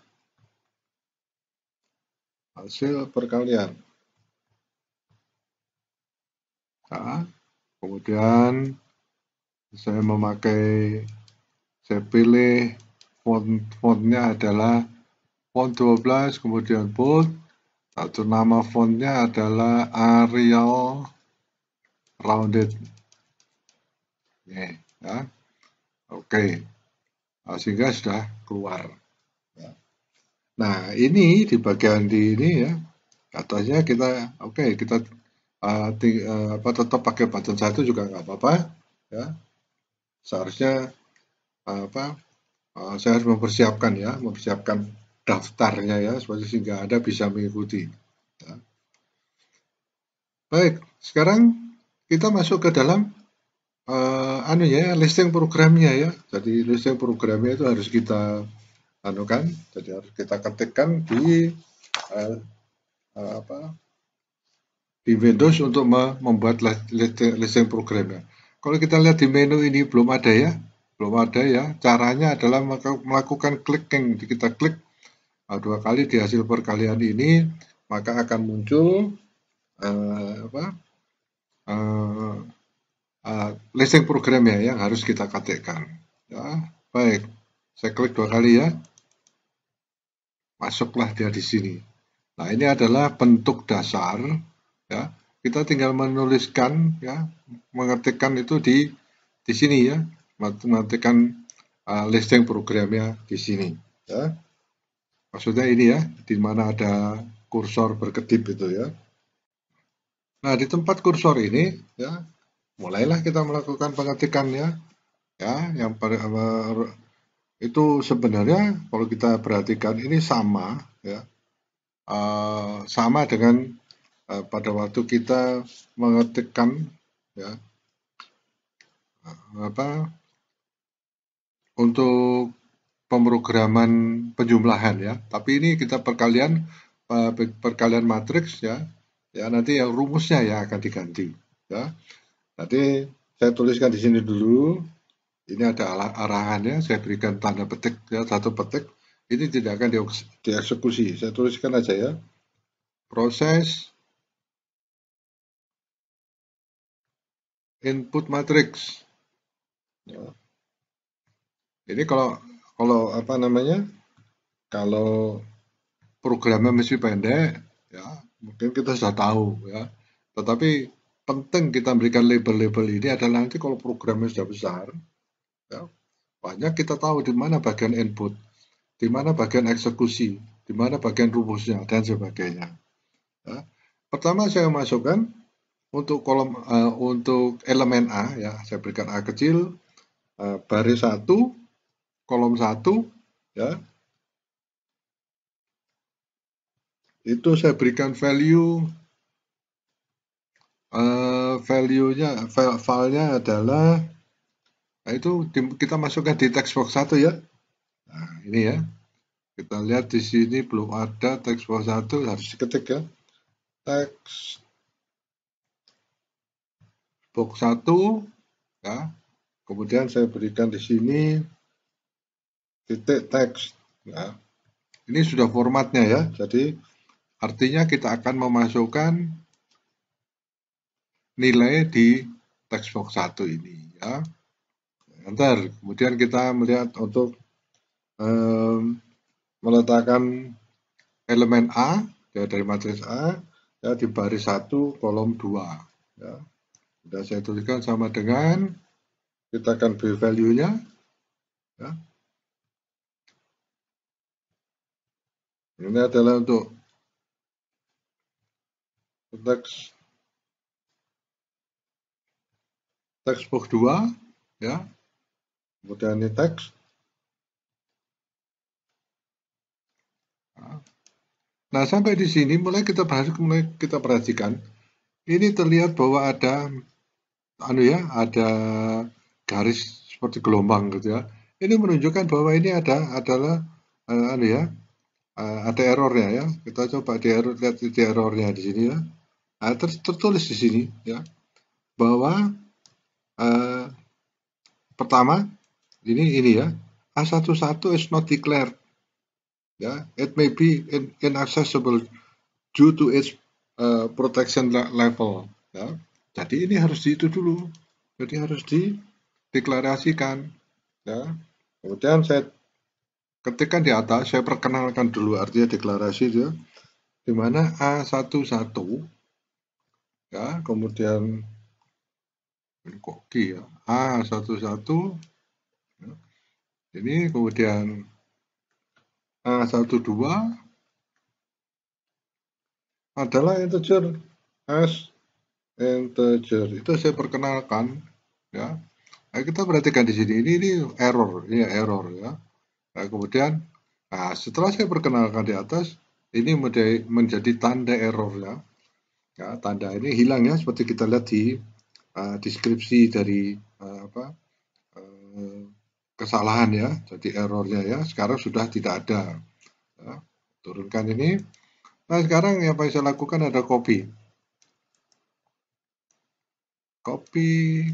Hasil perkalian. Nah, kemudian saya pilih fontnya adalah font 12, kemudian bold, atau nama fontnya adalah Arial Rounded. Ya. Oke. Nah, sehingga sudah keluar. Ya. Nah, ini di bagian di ini ya, katanya kita kita tetap pakai button 1 juga nggak apa-apa ya. Seharusnya saya harus mempersiapkan daftarnya ya, sehingga Anda bisa mengikuti. Ya. Baik, sekarang kita masuk ke dalam listing programnya ya. Jadi listing programnya itu harus kita jadi harus kita ketikkan di di Windows untuk membuat listing programnya. Kalau kita lihat di menu ini belum ada ya. Caranya adalah melakukan clicking. Kita klik 2 kali di hasil perkalian ini, maka akan muncul listing programnya yang harus kita ketikkan. Ya, baik. Saya klik 2 kali ya. Masuklah dia di sini. Nah, ini adalah bentuk dasar ya. Kita tinggal menuliskan ya, mengetikkan itu di sini ya. Mengetikkan listing programnya di sini ya. Maksudnya ini ya, di mana ada kursor berkedip itu ya. Nah, di tempat kursor ini ya, mulailah kita melakukan pengetikannya ya, yang itu sebenarnya kalau kita perhatikan ini sama ya. Sama dengan pada waktu kita mengetikkan ya untuk pemrograman penjumlahan ya. Tapi ini kita perkalian matriks ya. Ya, nanti yang rumusnya ya akan diganti ya. Nanti saya tuliskan di sini dulu. Ini ada arahannya, saya berikan tanda petik ya, 1 petik. Ini tidak akan dieksekusi. Saya tuliskan aja ya. Proses input matrix. Ya. Ini kalau kalau programnya masih pendek, ya mungkin kita sudah tahu ya. Tetapi penting kita berikan label-label ini adalah nanti kalau programnya sudah besar, ya, banyak kita tahu di mana bagian input, di mana bagian eksekusi, di mana bagian rumusnya, dan sebagainya. Ya. Pertama saya masukkan untuk kolom untuk elemen A, ya saya berikan A kecil, baris 1, kolom 1, ya itu saya berikan filenya adalah, nah itu kita masukkan di text box 1 ya. Nah ini ya, kita lihat di sini belum ada text box 1, harus diketik ya, text box 1 ya. Kemudian saya berikan di sini titik teks. Ya. Ini sudah formatnya ya. Jadi artinya kita akan memasukkan nilai di text box 1 ini ya. Enter. Kemudian kita melihat untuk meletakkan elemen A ya, dari matriks A ya, di baris 1 kolom 2 ya. Sudah saya tuliskan sama dengan, kita akan beri value-nya ya. Ini adalah untuk text box 2 ya. Kemudian ini teks. Nah, sampai di sini mulai kita perhatikan. Ini terlihat bahwa ada ada garis seperti gelombang gitu ya. Ini menunjukkan bahwa ini adalah ada errornya ya. Kita coba lihat di errornya di sini ya. Nah, tertulis di sini ya bahwa pertama ini ya, A11 is not declared ya, it may be inaccessible due to its protection level ya. Jadi ini harus itu dulu, jadi harus dideklarasikan ya. Kemudian saya ketikkan di atas, saya perkenalkan dulu artinya deklarasi ya, di mana A11 ya, kemudian ini kok G ya, A11 ya. Ini kemudian A12 adalah integer, as integer. Itu saya perkenalkan ya. Nah, kita perhatikan di sini, ini error, ini error ya. Nah, kemudian setelah saya perkenalkan di atas, ini menjadi tanda error ya. Ya, tanda ini hilang ya, seperti kita lihat di deskripsi dari kesalahan ya, jadi errornya ya. Sekarang sudah tidak ada. Ya, turunkan ini. Nah, sekarang yang saya lakukan ada copy,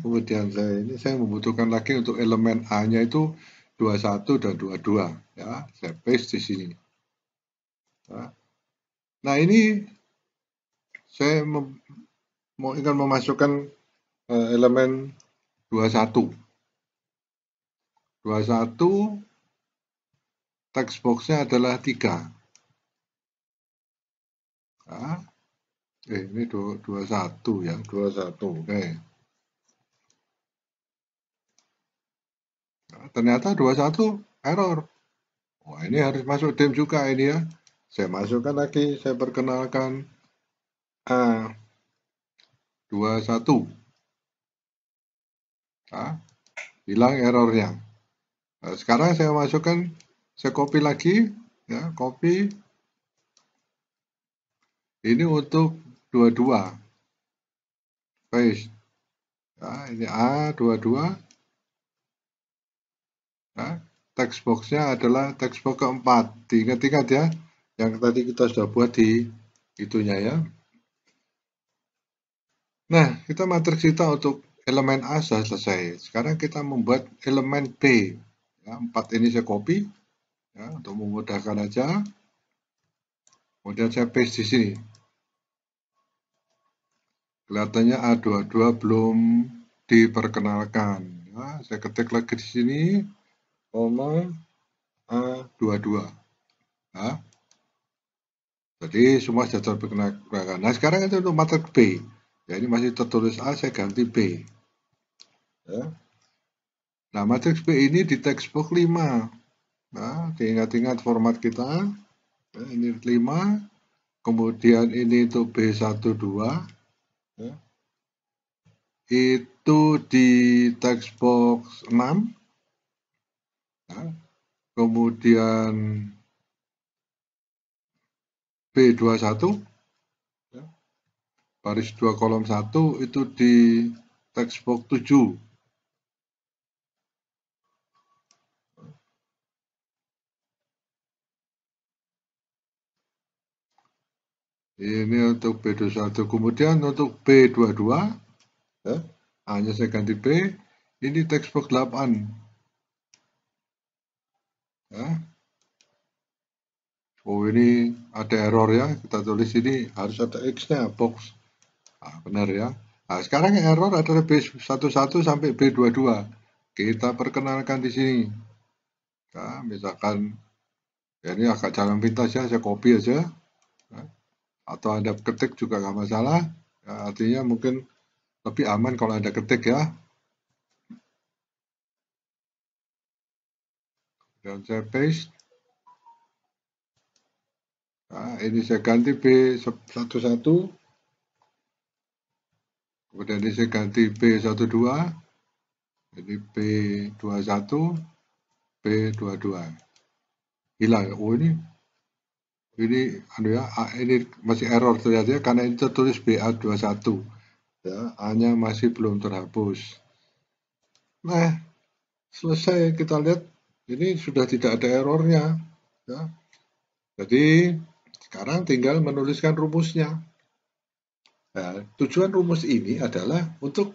kemudian saya membutuhkan lagi untuk elemen A-nya itu 21 dan 22 ya, saya paste di sini. Nah, ini saya ingin memasukkan elemen 21. 21 text box-nya adalah 3. Nah, ini 21 ya, 21. Oke. Nah, ternyata 21 error. Wah, ini harus masuk dim juga ini ya. Saya masukkan lagi, saya perkenalkan A21. Nah, hilang errornya. Nah, sekarang saya masukkan, saya copy lagi, ya, copy. Ini untuk 22. Paste. Nah, ini A22. Nah, text box-nya adalah text box keempat. Diingat-ingat ya, yang tadi kita sudah buat di itunya ya. Nah, kita matriks kita untuk elemen A sudah selesai. Sekarang kita membuat elemen B. Ya, 4 ini saya copy ya, untuk memudahkan aja. Kemudian saya paste di sini. Kelihatannya A22 belum diperkenalkan. Ya, saya ketik lagi di sini, koma A22. Ya. Jadi semua sudah terperkenalkan. Nah, sekarang itu untuk matriks B. Ya, ini masih tertulis A, saya ganti B. Ya. Nah, matriks B ini di textbook 5. Nah, diingat-ingat format kita. Ya, ini 5. Kemudian ini untuk B12. Ya. Itu di textbook 6. Ya. Kemudian B21. Ya. Baris 2 kolom 1 itu di textbook 7. Ini untuk B21. Kemudian untuk B22, ya, hanya saya ganti B. Ini textbook 8. Ya. Oh, ini ada error ya. Kita tulis ini harus ada X-nya, box. Nah, benar ya. Nah, sekarang error adalah B11 sampai B22. Kita perkenalkan di sini. Nah, misalkan ya ini agak jalan pintas ya, saya copy aja. Nah, atau Anda ketik juga nggak masalah. Ya, artinya mungkin lebih aman kalau Anda ketik ya. Dan saya paste. Nah, ini saya ganti B11. Kemudian ini saya ganti B12. Ini B21. B22. Hilang. Oh, ini anu ya, ini masih error ternyata ya, karena ini tertulis BA21 ya, A-nya masih belum terhapus. Nah, selesai, kita lihat ini sudah tidak ada errornya ya. Jadi sekarang tinggal menuliskan rumusnya. Nah, tujuan rumus ini adalah untuk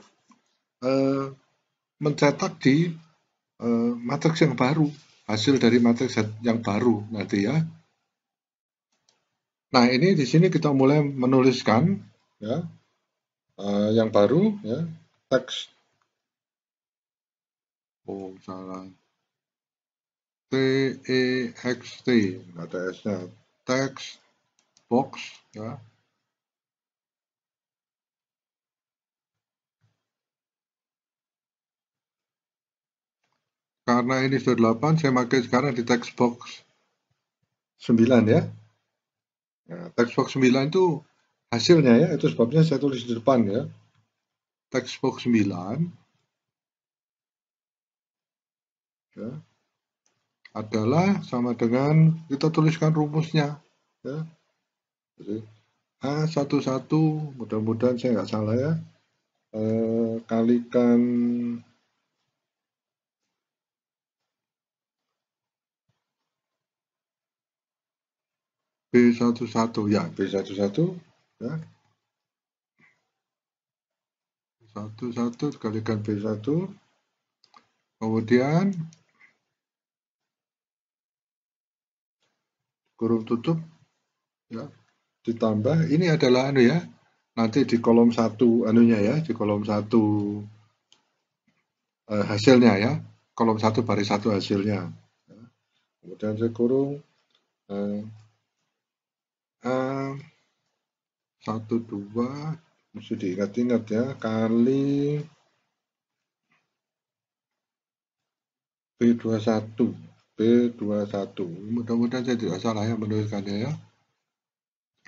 mencetak di matriks yang baru, hasil dari matriks yang baru nanti ya. Nah, ini di sini kita mulai menuliskan ya, yang baru ya, teks. Oh, salah. TEXT, ada S-nya. Text box ya. Karena ini sudah 8, saya pakai sekarang di text box 9 ya. Nah, text box 9 itu hasilnya ya, itu sebabnya saya tulis di depan ya. Text box 9 ya, adalah sama dengan kita tuliskan rumusnya ya. Jadi A11, mudah-mudahan saya nggak salah ya, kalikan B11 ya, B11 ya. 11 kalikan B1, kemudian kurung tutup ya, ditambah ini adalah anu ya, nanti di kolom 1 anunya ya, di kolom 1 hasilnya ya, kolom 1 baris 1 hasilnya ya. Kemudian saya kurung A12, mesti diingat-ingat ya, kali B21. B21, mudah-mudahan saya tidak salah ya menuliskannya ya.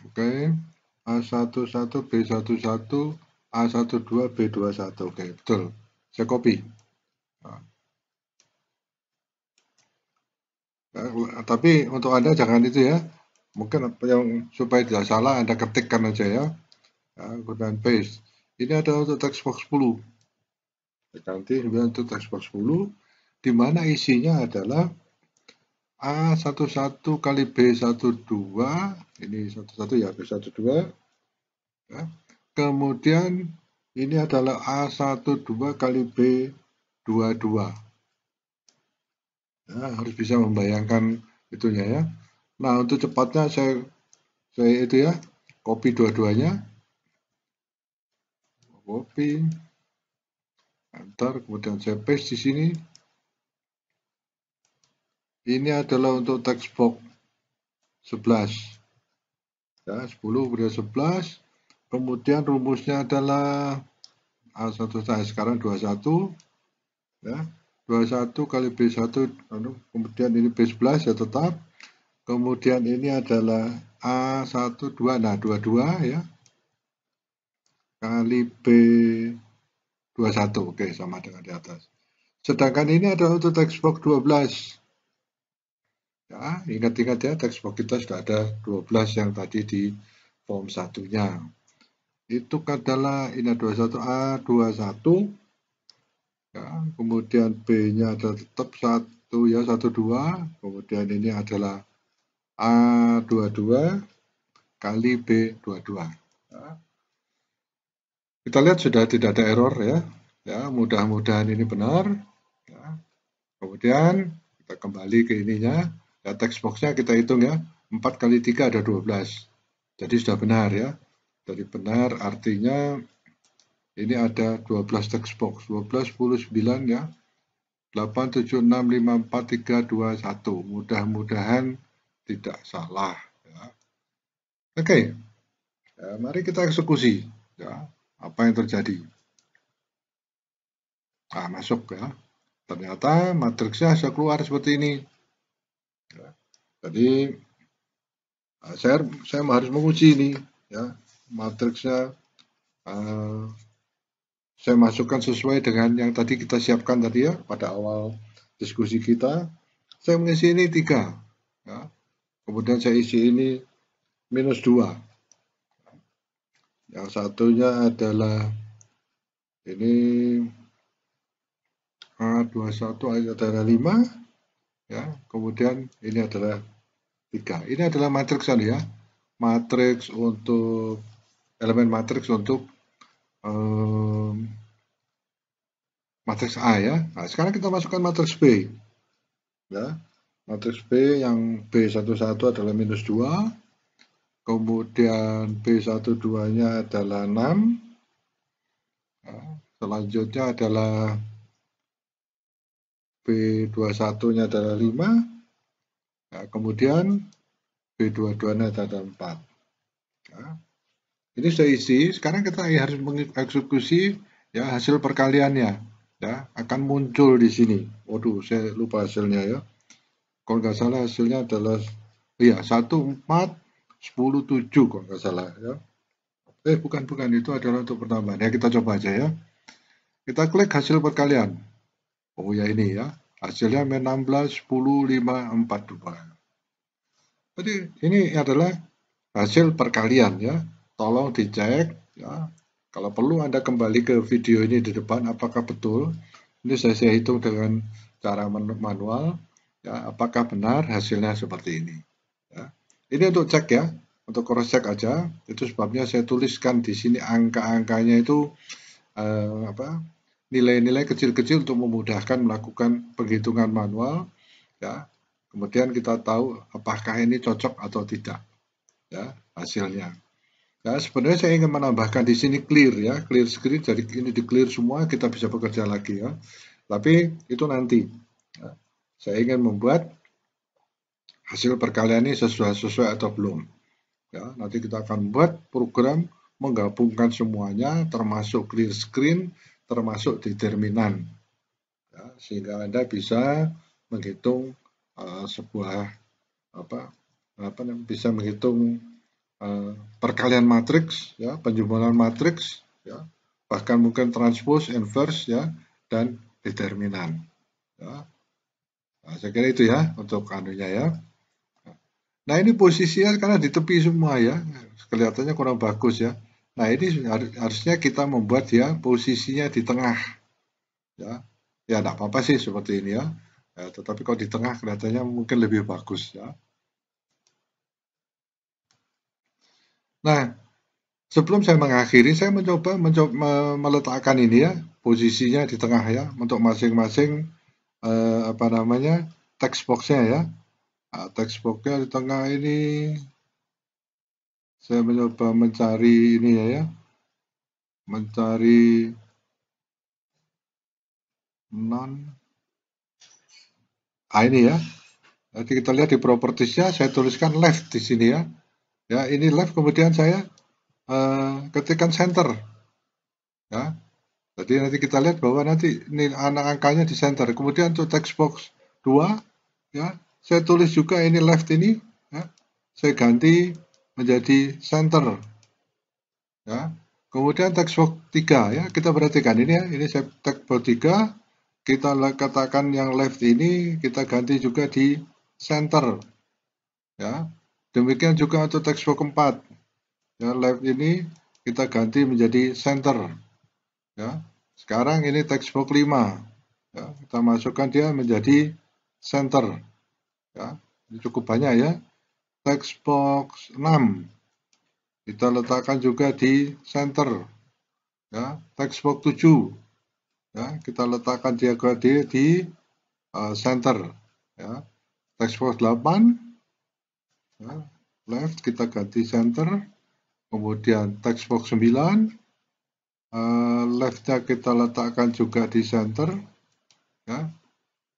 Oke, A11, B11, A12, B21. Oke, betul. Saya copy. Tapi untuk Anda jangan itu ya. Mungkin yang supaya tidak salah Anda ketikkan aja ya. Kemudian paste. Ini ada untuk text box 10. Ganti untuk text box 10, di mana isinya adalah A11 kali B12, ini 11 ya, B12 ya. Kemudian ini adalah A12 kali B22 ya, harus bisa membayangkan itunya ya. Nah, untuk cepatnya saya itu ya, copy dua-duanya, copy, enter, kemudian saya paste di sini. Ini adalah untuk text box 11 ya, 10 kemudian 11, Kemudian rumusnya adalah A1 saya sekarang 21 ya. 21 kali B1 kemudian ini B11 ya tetap. Kemudian ini adalah A12 nah 22 ya kali B21 oke sama dengan di atas. Sedangkan ini adalah untuk text box 12. Ya, ingat-ingat ya text box kita sudah ada 12 yang tadi di form satunya. Itu adalah ini 21 A21 ya, kemudian B-nya ada tetap 1 ya 12, kemudian ini adalah A22 kali B22 ya. Kita lihat sudah tidak ada error ya, mudah-mudahan ini benar ya. Kemudian kita kembali ke ininya ya, text box-nya kita hitung ya, 4 kali 3 ada 12, jadi sudah benar ya. Jadi benar artinya ini ada 12 text box, 12, 10, 9 ya. 8, 7, 6, 5, 4, 3, 2, 1. Mudah-mudahan tidak salah. Ya. Oke, ya, mari kita eksekusi. Ya, apa yang terjadi? Nah, masuk ya. Ternyata matriksnya bisa keluar seperti ini. Ya. Jadi saya harus menguji ini. Ya, matriksnya saya masukkan sesuai dengan yang tadi kita siapkan tadi ya pada awal diskusi kita. Saya mengisi ini 3 ya. Kemudian saya isi ini minus 2. Yang satunya adalah ini A21 adalah 5 ya. Kemudian ini adalah 3. Ini adalah matriks ya. Matriks untuk elemen matriks untuk matriks A ya. Nah, sekarang kita masukkan matriks B. Ya. Matriks B yang B11 adalah minus 2. Kemudian B12-nya adalah 6. Ya. Selanjutnya adalah B21-nya adalah 5. Ya. Kemudian B22-nya adalah 4. Ya. Ini saya isi. Sekarang kita harus mengeksekusi ya hasil perkaliannya. Ya, akan muncul di sini. Waduh, saya lupa hasilnya ya. Kalau nggak salah hasilnya adalah iya 1, 4, 10, 7 kalau nggak salah ya. Bukan itu adalah untuk pertambahan. Ya kita coba aja ya. Kita klik hasil perkalian. Oh ya ini ya. Hasilnya 16, 10, 5, 4, 2. Jadi ini adalah hasil perkalian ya. Tolong dicek ya. Kalau perlu Anda kembali ke video ini di depan apakah betul. Ini saya hitung dengan cara manual ya, apakah benar hasilnya seperti ini. Ya. Ini untuk cek ya, untuk cross check aja. Itu sebabnya saya tuliskan di sini angka-angkanya itu nilai-nilai kecil-kecil untuk memudahkan melakukan penghitungan manual. Ya. Kemudian kita tahu apakah ini cocok atau tidak ya hasilnya. Ya, sebenarnya saya ingin menambahkan di sini clear ya, clear screen, jadi ini di clear semua, kita bisa bekerja lagi ya. Tapi itu nanti. Ya. Saya ingin membuat hasil perkalian ini sesuai atau belum. Ya, nanti kita akan membuat program menggabungkan semuanya, termasuk clear screen, termasuk determinan. Ya, sehingga Anda bisa menghitung sebuah bisa menghitung perkalian matriks, ya, penjumlahan matriks, ya, bahkan mungkin transpose, inverse, ya, dan determinan. Ya. Nah, saya kira itu ya untuk anunya ya. Nah ini posisinya karena di tepi semua ya, kelihatannya kurang bagus ya. Nah ini harusnya kita membuat ya posisinya di tengah, ya, ya tidak apa-apa sih seperti ini ya. Ya, tetapi kalau di tengah kelihatannya mungkin lebih bagus ya. Nah, sebelum saya mengakhiri, saya mencoba meletakkan ini ya, posisinya di tengah ya, untuk masing-masing text box-nya ya. Nah, text box-nya di tengah ini, saya mencoba mencari ini ya, mencari non. Ini ya. Nanti kita lihat di properties-nya, saya tuliskan left di sini ya. Ya, ini left, kemudian saya ketikkan center, ya. Jadi nanti kita lihat bahwa nanti ini angkanya di center. Kemudian untuk text box 2, ya, saya tulis juga ini left ini, ya, saya ganti menjadi center, ya. Kemudian text box 3, ya, kita perhatikan ini ya, ini saya text box 3, kita katakan yang left ini kita ganti juga di center, ya. Demikian juga untuk text box 4, ya, left ini kita ganti menjadi center, ya. Sekarang ini text box 5, ya, kita masukkan dia menjadi center, ya. Ini cukup banyak ya. Text box 6 kita letakkan juga di center, ya. Text box 7, ya, kita letakkan dia di center, ya. Text box 8, ya, left kita ganti center. Kemudian text box 9, left-nya kita letakkan juga di center, ya.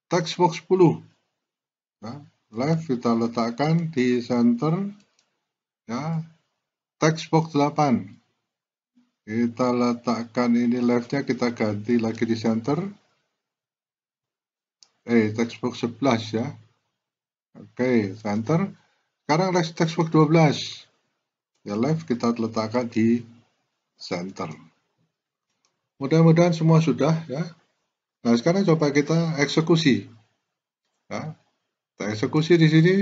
Text box 10, ya, left kita letakkan di center, ya. Text box 8 kita letakkan ini left-nya kita ganti lagi di center. Text box 11 ya. Oke, center. Sekarang text box 12, ya, left kita letakkan di center. Mudah-mudahan semua sudah, ya. Nah, sekarang coba kita eksekusi, ya. Kita eksekusi di sini,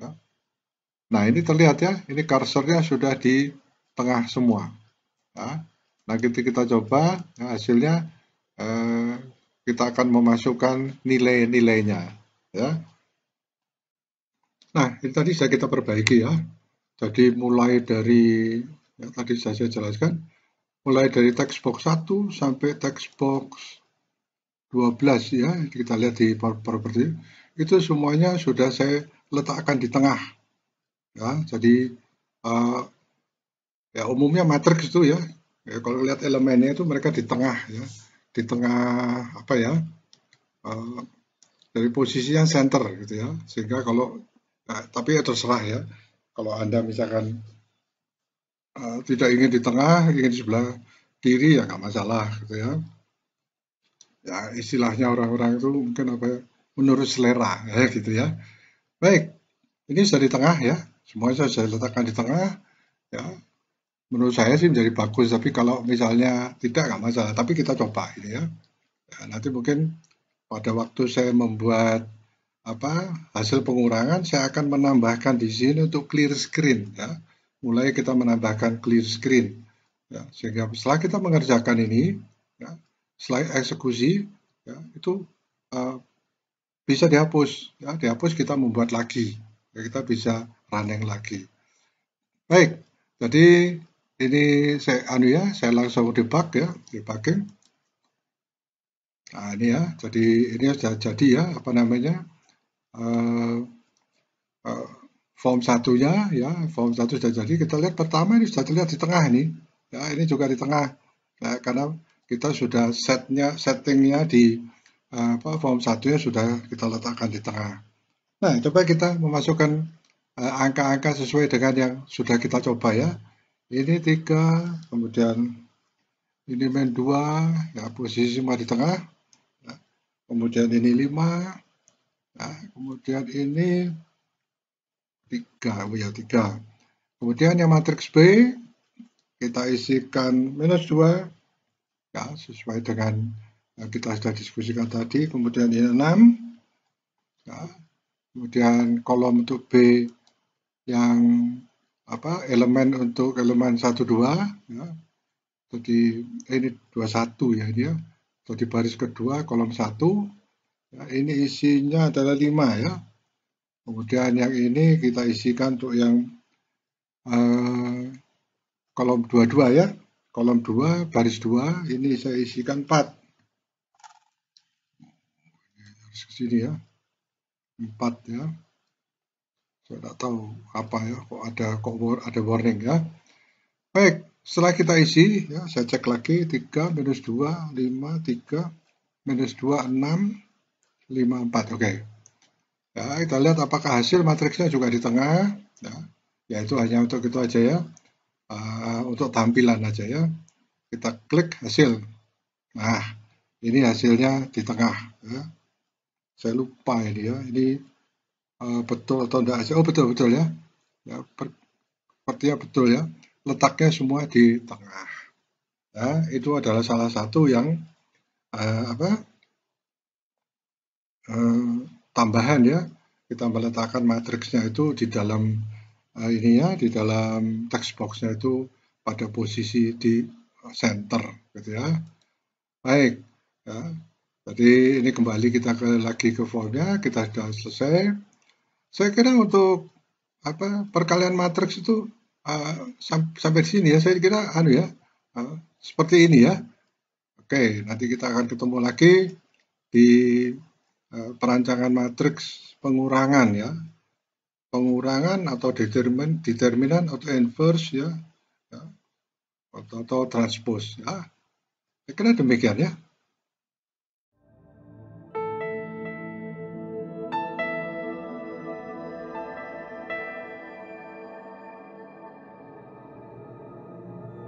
ya. Nah, ini terlihat ya, ini cursornya sudah di tengah semua, ya. Nah, kita coba, ya, hasilnya kita akan memasukkan nilai-nilainya, ya. Nah, ini tadi saya kita perbaiki ya. Jadi mulai dari yang tadi saya jelaskan, mulai dari text box 1 sampai text box 12 ya, kita lihat di property, itu semuanya sudah saya letakkan di tengah. Ya, jadi ya umumnya matriks itu ya, kalau lihat elemennya itu mereka di tengah ya, di tengah apa ya, dari posisinya center gitu ya, sehingga kalau tapi ya terserah ya, kalau Anda misalkan tidak ingin di tengah, ingin di sebelah kiri ya nggak masalah gitu ya. Ya istilahnya orang-orang itu mungkin apa ya, menurut selera ya gitu ya. Baik, ini sudah di tengah ya, semuanya saya letakkan di tengah ya. Menurut saya sih menjadi bagus, tapi kalau misalnya tidak nggak masalah. Tapi kita coba ini ya. Ya nanti mungkin pada waktu saya membuat hasil pengurangan, saya akan menambahkan di sini untuk clear screen ya. Mulai kita menambahkan clear screen ya, sehingga setelah kita mengerjakan ini ya, setelah eksekusi ya, itu bisa dihapus ya, dihapus kita membuat lagi ya, kita bisa running lagi. Baik, jadi ini saya langsung debug ya, debugging. Nah ini ya, jadi ini sudah jadi ya, apa namanya, form satunya ya, form 1 sudah jadi. Kita lihat pertama ini sudah terlihat di tengah ini ya, ini juga di tengah ya, karena kita sudah settingnya di form satunya sudah kita letakkan di tengah. Nah, coba kita memasukkan angka-angka sesuai dengan yang sudah kita coba ya. Ini 3, kemudian ini main 2 ya, posisi semua di tengah ya. Kemudian ini 5 ya, kemudian ini 3 ya, 3. Kemudian yang matriks B kita isikan -2 ya, sesuai dengan yang kita sudah diskusikan tadi. Kemudian ini 6 ya. Kemudian kolom untuk B yang elemen untuk elemen 1 2 ya. Jadi ini 21 ya, ini ya. Jadi baris kedua kolom 1 ya, ini isinya adalah 5 ya. Kemudian yang ini kita isikan untuk yang kolom 22 ya. Kolom 2 baris 2 ini saya isikan 4. Harus ke sini ya. 4 ya. Saya tidak tahu apa ya, kok ada warning ya. Baik, setelah kita isi ya, saya cek lagi 3 minus 2 5 3 minus 2 6 5 4. Oke. Ya, kita lihat apakah hasil matriksnya juga di tengah ya. Ya itu hanya untuk itu aja ya. untuk tampilan aja ya. Kita klik hasil. Nah, ini hasilnya di tengah ya. Saya lupa ini ya, ini betul atau enggak. Oh, betul-betul ya. Ya, sepertinya betul ya. Letaknya semua di tengah. Ya, itu adalah salah satu yang tambahan ya. Kita meletakkan matriksnya itu di dalam ini ya, di dalam text box-nya itu pada posisi di center gitu ya. Baik ya. Jadi ini kembali kita lagi ke formnya, kita sudah selesai. Saya kira untuk perkalian matriks itu sampai di sini ya. Saya kira seperti ini ya. Oke, nanti kita akan ketemu lagi di perancangan matriks pengurangan ya. Pengurangan atau determinan atau inverse ya, atau transpose ya. Saya kira demikian ya.